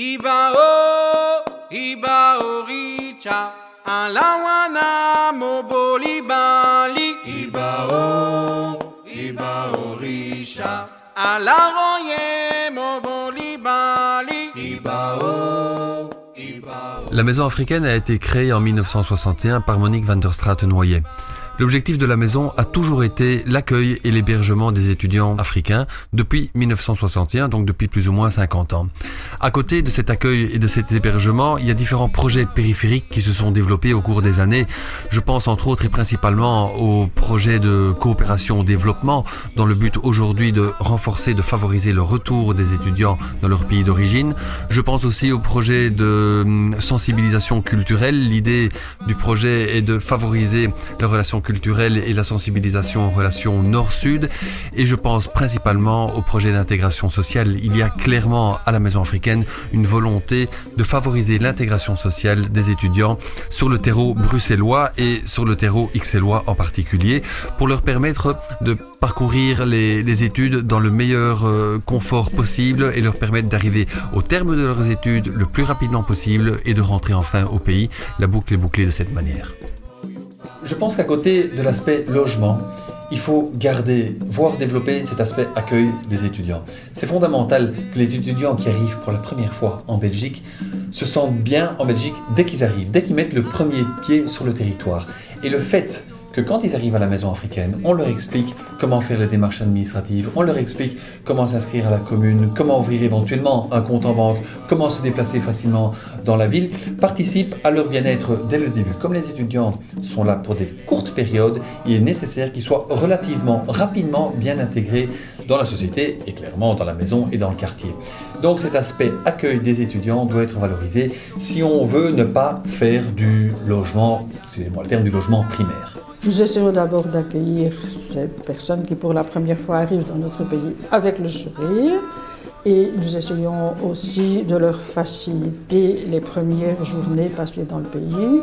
Ibao, Ibao Richa, Alawana Mobolibali. Ibao, Ibao Richa, Alaroye Mobolibali. Ibao, Ibao. La maison africaine a été créée en 1961 par Monique van der Straten-Noyer. L'objectif de la maison a toujours été l'accueil et l'hébergement des étudiants africains depuis 1961, donc depuis plus ou moins 50 ans. À côté de cet accueil et de cet hébergement, il y a différents projets périphériques qui se sont développés au cours des années. Je pense entre autres et principalement aux projets de coopération au développement dans le but aujourd'hui de renforcer, de favoriser le retour des étudiants dans leur pays d'origine. Je pense aussi aux projets de sensibilisation culturelle. L'idée du projet est de favoriser la relation culturelle et la sensibilisation en relation nord-sud, et je pense principalement au projet d'intégration sociale. Il y a clairement à la Maison africaine une volonté de favoriser l'intégration sociale des étudiants sur le terreau bruxellois et sur le terreau ixellois en particulier, pour leur permettre de parcourir les études dans le meilleur confort possible et leur permettre d'arriver au terme de leurs études le plus rapidement possible et de rentrer enfin au pays. La boucle est bouclée de cette manière. Je pense qu'à côté de l'aspect logement, il faut garder, voire développer cet aspect accueil des étudiants. C'est fondamental que les étudiants qui arrivent pour la première fois en Belgique se sentent bien en Belgique dès qu'ils arrivent, dès qu'ils mettent le premier pied sur le territoire. Et le fait que quand ils arrivent à la maison africaine, on leur explique comment faire les démarches administratives, on leur explique comment s'inscrire à la commune, comment ouvrir éventuellement un compte en banque, comment se déplacer facilement dans la ville, participe à leur bien-être dès le début. Comme les étudiants sont là pour des courtes périodes, il est nécessaire qu'ils soient relativement rapidement bien intégrés dans la société et clairement dans la maison et dans le quartier. Donc cet aspect accueil des étudiants doit être valorisé si on veut ne pas faire du logement, excusez-moi le terme, du logement primaire. Nous essayons d'abord d'accueillir ces personnes qui pour la première fois arrivent dans notre pays avec le sourire, et nous essayons aussi de leur faciliter les premières journées passées dans le pays,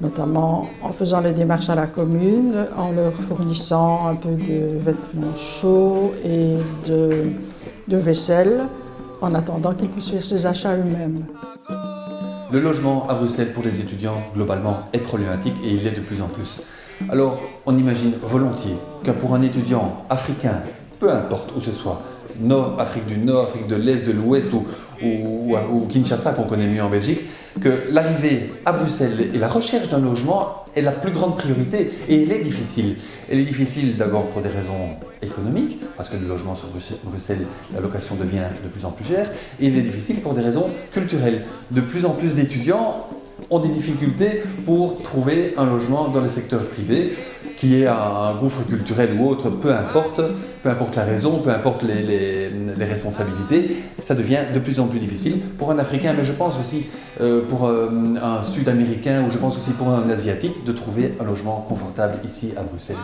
notamment en faisant les démarches à la commune, en leur fournissant un peu de vêtements chauds et de vaisselle, en attendant qu'ils puissent faire ces achats eux-mêmes. Le logement à Bruxelles pour les étudiants, globalement, est problématique et il l'est de plus en plus. Alors, on imagine volontiers que pour un étudiant africain, peu importe où ce soit, Nord, Afrique du Nord, Afrique de l'Est, de l'Ouest ou Kinshasa qu'on connaît mieux en Belgique, que l'arrivée à Bruxelles et la recherche d'un logement est la plus grande priorité et elle est difficile. Elle est difficile d'abord pour des raisons économiques, parce que le logement sur Bruxelles, la location devient de plus en plus chère, et il est difficile pour des raisons culturelles. De plus en plus d'étudiants ont des difficultés pour trouver un logement dans le secteur privé, qui est un gouffre culturel ou autre, peu importe la raison, peu importe les responsabilités, ça devient de plus en plus difficile pour un Africain, mais je pense aussi pour un Sud-Américain ou je pense aussi pour un Asiatique de trouver un logement confortable ici à Bruxelles.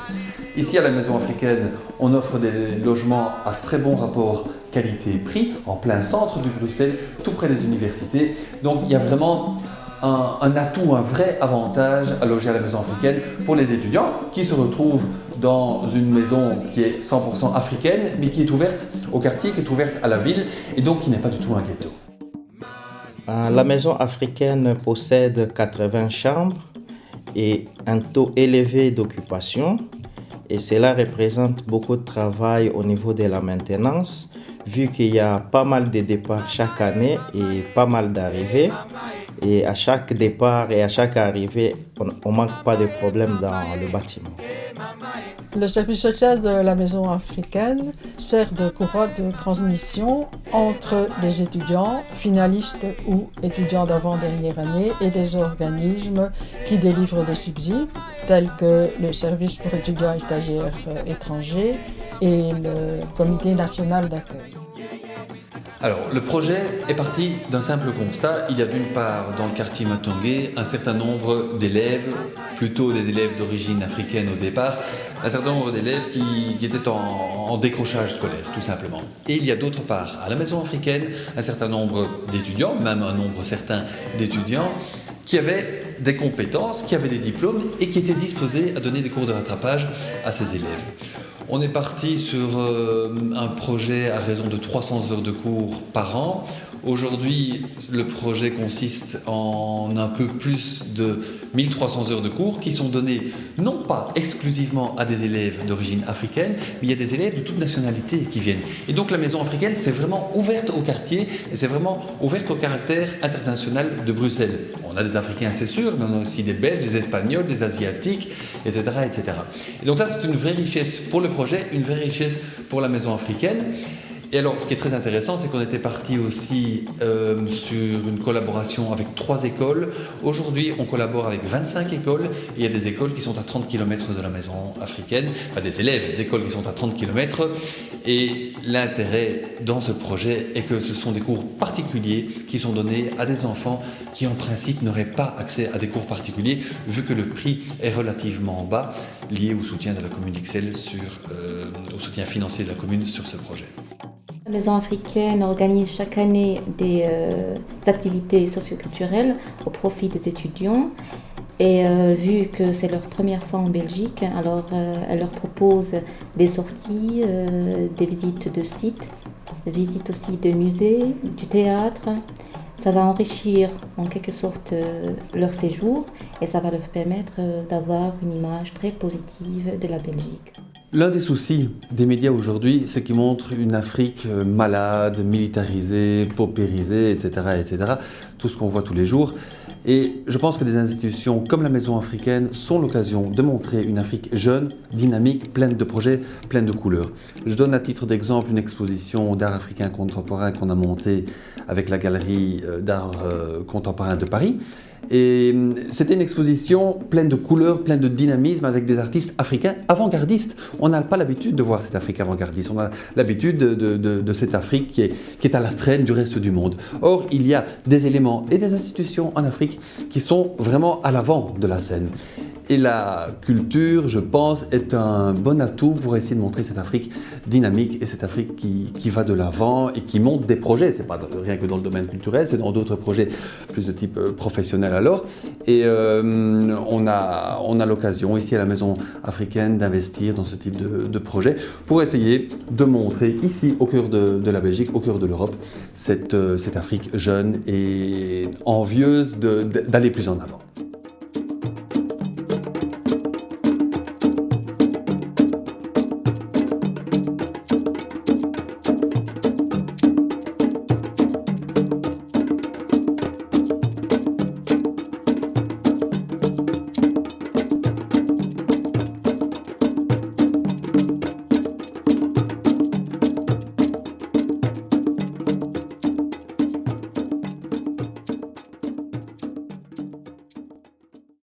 Ici à la Maison africaine, on offre des logements à très bon rapport qualité-prix, en plein centre de Bruxelles, tout près des universités, donc il y a vraiment un atout, un vrai avantage à loger à la Maison africaine pour les étudiants qui se retrouvent dans une maison qui est 100% africaine, mais qui est ouverte au quartier, qui est ouverte à la ville et donc qui n'est pas du tout un ghetto. La Maison africaine possède 80 chambres et un taux élevé d'occupation, et cela représente beaucoup de travail au niveau de la maintenance, vu qu'il y a pas mal de départs chaque année et pas mal d'arrivées. Et à chaque départ et à chaque arrivée, on ne manque pas de problèmes dans le bâtiment. Le service social de la Maison africaine sert de courroie de transmission entre des étudiants, finalistes ou étudiants d'avant-dernière année et des organismes qui délivrent des subsides, tels que le service pour étudiants et stagiaires étrangers et le comité national d'accueil. Alors, le projet est parti d'un simple constat. Il y a d'une part, dans le quartier Matongé, un certain nombre d'élèves, plutôt des élèves d'origine africaine au départ, un certain nombre d'élèves qui étaient en décrochage scolaire, tout simplement. Et il y a d'autre part, à la Maison africaine, un certain nombre d'étudiants, même un nombre certain d'étudiants, qui avaient des compétences, qui avaient des diplômes et qui étaient disposés à donner des cours de rattrapage à ces élèves. On est parti sur un projet à raison de 300 heures de cours par an. Aujourd'hui, le projet consiste en un peu plus de 1300 heures de cours qui sont données non pas exclusivement à des élèves d'origine africaine, mais il y a des élèves de toute nationalité qui viennent. Et donc la maison africaine, c'est vraiment ouverte au quartier et c'est vraiment ouverte au caractère international de Bruxelles. On a des Africains, c'est sûr, mais on a aussi des Belges, des Espagnols, des Asiatiques, etc., etc. Et donc ça, c'est une vraie richesse pour le projet, une vraie richesse pour la maison africaine. Et alors, ce qui est très intéressant, c'est qu'on était parti aussi sur une collaboration avec 3 écoles. Aujourd'hui, on collabore avec 25 écoles. Et il y a des écoles qui sont à 30 km de la maison africaine, enfin des élèves d'écoles qui sont à 30 km. Et l'intérêt dans ce projet est que ce sont des cours particuliers qui sont donnés à des enfants qui, en principe, n'auraient pas accès à des cours particuliers, vu que le prix est relativement bas, lié au soutien de la commune d'Ixelles, au soutien financier de la commune sur ce projet. La Maison africaine organise chaque année des activités socioculturelles au profit des étudiants. Et vu que c'est leur première fois en Belgique, alors elle leur propose des sorties, des visites de sites, des visites aussi de musées, du théâtre. Ça va enrichir en quelque sorte leur séjour et ça va leur permettre d'avoir une image très positive de la Belgique. L'un des soucis des médias aujourd'hui, c'est qu'ils montrent une Afrique malade, militarisée, paupérisée, etc., etc. Tout ce qu'on voit tous les jours. Et je pense que des institutions comme la Maison africaine sont l'occasion de montrer une Afrique jeune, dynamique, pleine de projets, pleine de couleurs. Je donne à titre d'exemple une exposition d'art africain contemporain qu'on a montée avec la Galerie d'art contemporain de Paris. Et c'était une exposition pleine de couleurs, pleine de dynamisme avec des artistes africains avant-gardistes. On n'a pas l'habitude de voir cette Afrique avant-gardiste, on a l'habitude de cette Afrique qui est à la traîne du reste du monde. Or, il y a des éléments et des institutions en Afrique qui sont vraiment à l'avant de la scène. Et la culture, je pense, est un bon atout pour essayer de montrer cette Afrique dynamique et cette Afrique qui va de l'avant et qui monte des projets. C'est pas rien que dans le domaine culturel, c'est dans d'autres projets plus de type professionnel alors. Et on a l'occasion ici à la Maison africaine d'investir dans ce type de projet pour essayer de montrer ici au cœur de la Belgique, au cœur de l'Europe, cette Afrique jeune et envieuse d'aller plus en avant.